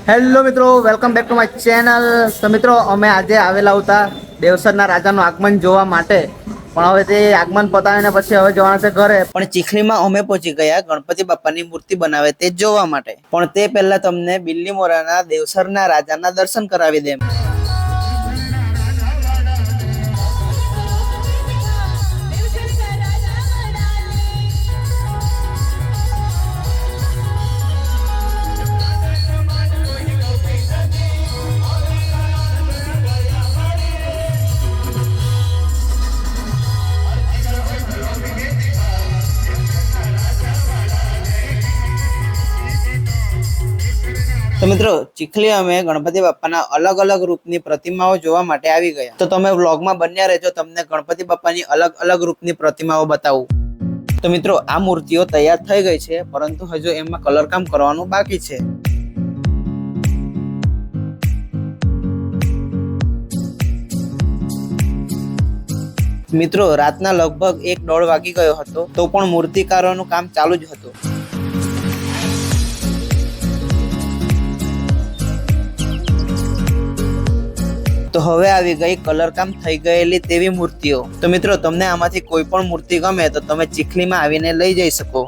Hello મિત્રો, welcome back to my channel. તો મિત્રો, અમે આજે આવેલા હતા દેવસરના રાજાનું આગમન જોવા માટે. પણ હવે તે આગમન પતાવીને પછી હવે જવાના છે ઘરે. પણ ચીખલીમાં અમે પહોંચી ગયા ગણપતિ બાપાની મૂર્તિ બનાવે તે જોવા માટે. પણ તે પહેલા તમને બિલ્લીમોરાના દેવસરના રાજાના દર્શન કરાવી દે. તો મિત્રો, ચીખલી અમે ગણપતિ બાપાના અલગ અલગ રૂપની પ્રતિમાઓ જોવા માટે આવી ગયા. તો તમે વ્લોગમાં બન્યા રહેજો, તમને ગણપતિ બાપાની અલગ અલગ રૂપની પ્રતિમાઓ બતાવું. તો મિત્રો, આ મૂર્તિઓ તૈયાર થઈ ગઈ છે, પરંતુ હજુ એમાં કલર કામ કરવાનું બાકી છે. મિત્રો, રાતના લગભગ 1-1:30 વાગી ગયો હતો, તો પણ મૂર્તિકારોનું કામ ચાલુ જ હતું. તો હવે આવી ગઈ કલર કામ થઈ ગયેલી તેવી મૂર્તિઓ. તો મિત્રો, તમને આમાંથી કોઈ પણ મૂર્તિ ગમે તો તમે ચીખલીમાં આવીને લઈ જઈ શકો.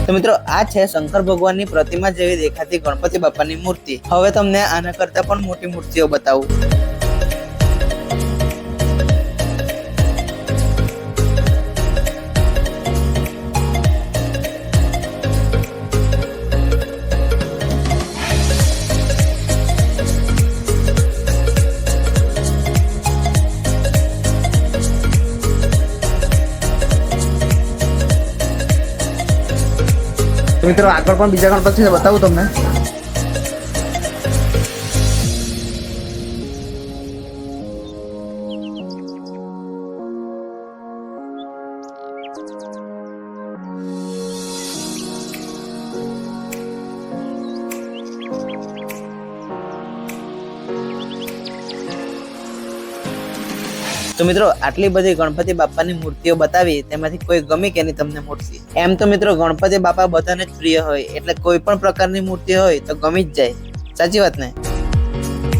તો મિત્રો, આ છે શંકર ભગવાનની પ્રતિમા જેવી દેખાતી ગણપતિ બાપાની મૂર્તિ. હવે તમને આના કરતા પણ મોટી મૂર્તિઓ બતાવું. મિત્રો, આગળ પણ બીજા ગણપતિ છે, બતાવું તમને. તો મિત્રો, આટલી બધી ગણપતિ બાપાની મૂર્તિઓ બતાવી, તેમાંથી કોઈ ગમી કે નહીં તમને મૂર્તિ? એમ તો મિત્રો, ગણપતિ બાપા બધાને જ પ્રિય હોય, એટલે કોઈ પણ પ્રકારની મૂર્તિ હોય તો ગમી જ જાય. સાચી વાત ને?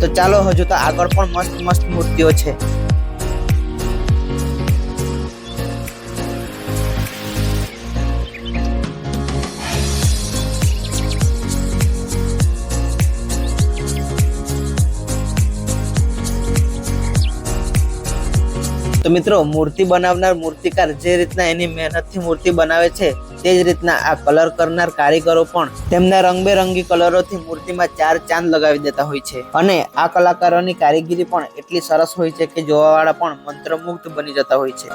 તો ચાલો, હજુ તો આગળ પણ મસ્ત મસ્ત મૂર્તિઓ છે. તો મિત્રો, મૂર્તિ બનાવનાર મૂર્તિકાર જે રીતના એની મહેનતથી મૂર્તિ બનાવે છે, તે જ રીતના આ કલર કરનાર કારીગરો પણ તેમના રંગબેરંગી કલરોથી મૂર્તિમાં 4 ચાંદ લગાવી દેતા હોય છે. અને આ કલાકારોની કારીગરી પણ એટલી સરસ હોય છે કે જોવાવાળા પણ મંત્રમુગ્ધ બની જતા હોય છે.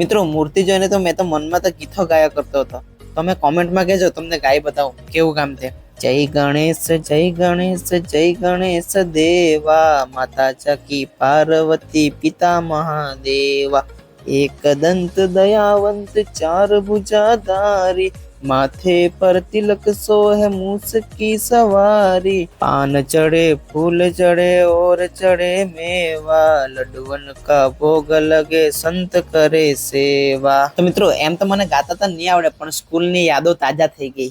મિત્રો, મૂર્તિ જોઈને તો મેં તો મનમાં તો ગીતો ગાયા કરતો હતો. તમે કોમેન્ટમાં કહેજો, તમને ગાઈ બતાવું કેવું કામ છે. જય ગણેશ, જય ગણેશ, જય ગણેશ દેવા, માતા ચકી પાર્વતી પિતા મહાદેવા, એક દંત દયાવંત ચાર ભુજાધારી, માથે પર તિલક સોહે મૂસ की सवारी, पान चढ़े फूल चढ़े और चढ़े मेवा, लड्डुअन का भोग लगे संत करे सेवा. તો મિત્રો, એમ તો મને ગાતા તો નહીં આવડે, પણ સ્કૂલની યાદો તાજા થઈ ગઈ.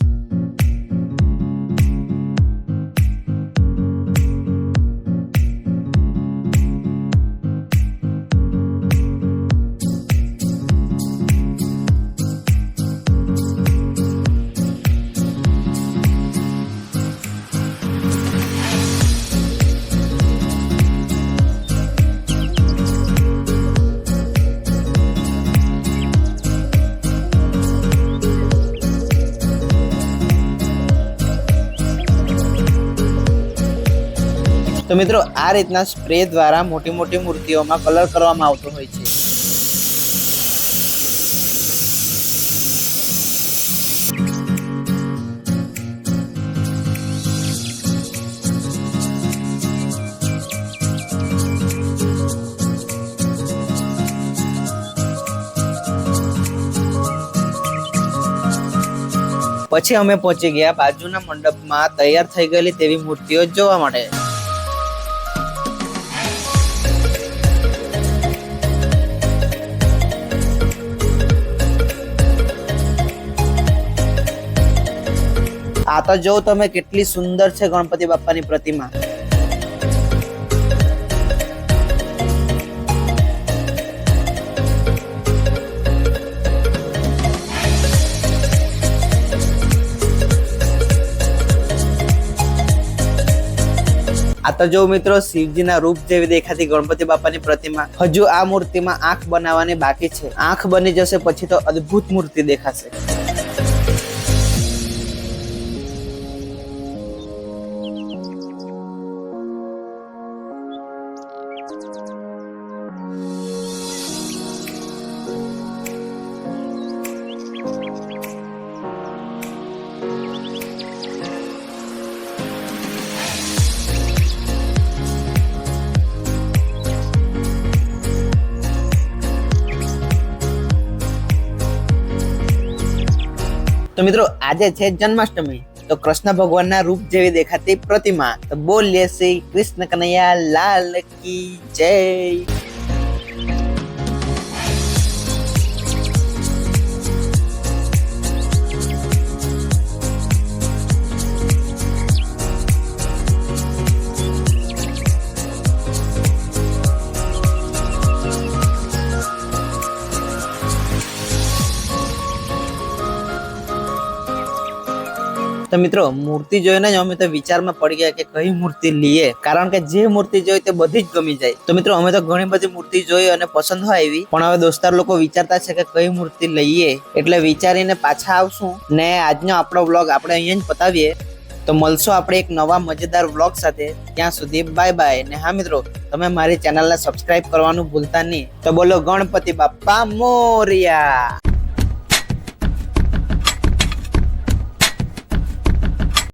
તો મિત્રો આ રીતના સ્પ્રે દ્વારા મોટી મોટી મૂર્તિઓમાં કલર કરવામાં આવતો હોય છે. પછી અમે પહોંચી ગયા બાજુના મંડપમાં તૈયાર થઈ ગયેલી તેવી મૂર્તિઓ જોવા માટે. આ તો જો તમે કેટલી સુંદર છે ગણપતિ બાપ્પાની પ્રતિમા. આ તો જો મિત્રો શિવજીના રૂપ જેવી દેખાતી ગણપતિ બાપાની પ્રતિમા. હજુ આ મૂર્તિમાં આંખ બનાવવાની બાકી છે. આંખ બની જશે પછી તો અદ્ભુત મૂર્તિ દેખાશે. તો મિત્રો આજે છે જન્માષ્ટમી. તો કૃષ્ણ ભગવાનના રૂપ જેવી દેખાતી પ્રતિમા. તો બોલીએ શ્રી કૃષ્ણ કનૈયા લાલ કી જય. તો મિત્રો મૂર્તિ જોઈને જ અમે તો વિચારમાં પડી ગયા કે કઈ મૂર્તિ લઈએ, કારણ કે જે મૂર્તિ જોઈ તે બધી જ ગમી જાય. તો મિત્રો અમે તો ઘણી બધી મૂર્તિ જોઈ અને પસંદ હોય આવી, પણ હવે દોસ્તાર લોકો વિચારતા છે કે કઈ મૂર્તિ લઈએ, એટલે વિચારીને પાછા આવશું ને આજનો આપણો વ્લોગ આપણે અહીંયા જ પતાવીએ. તો મળશો આપણે એક નવા મજેદાર વ્લોગ સાથે. ત્યાં સુધી બાય બાય. ને હા મિત્રો, તમે મારી ચેનલને સબસ્ક્રાઇબ કરવાનું ભૂલતા નહીં. તો બોલો ગણપતિ બાપ્પા મોરયા.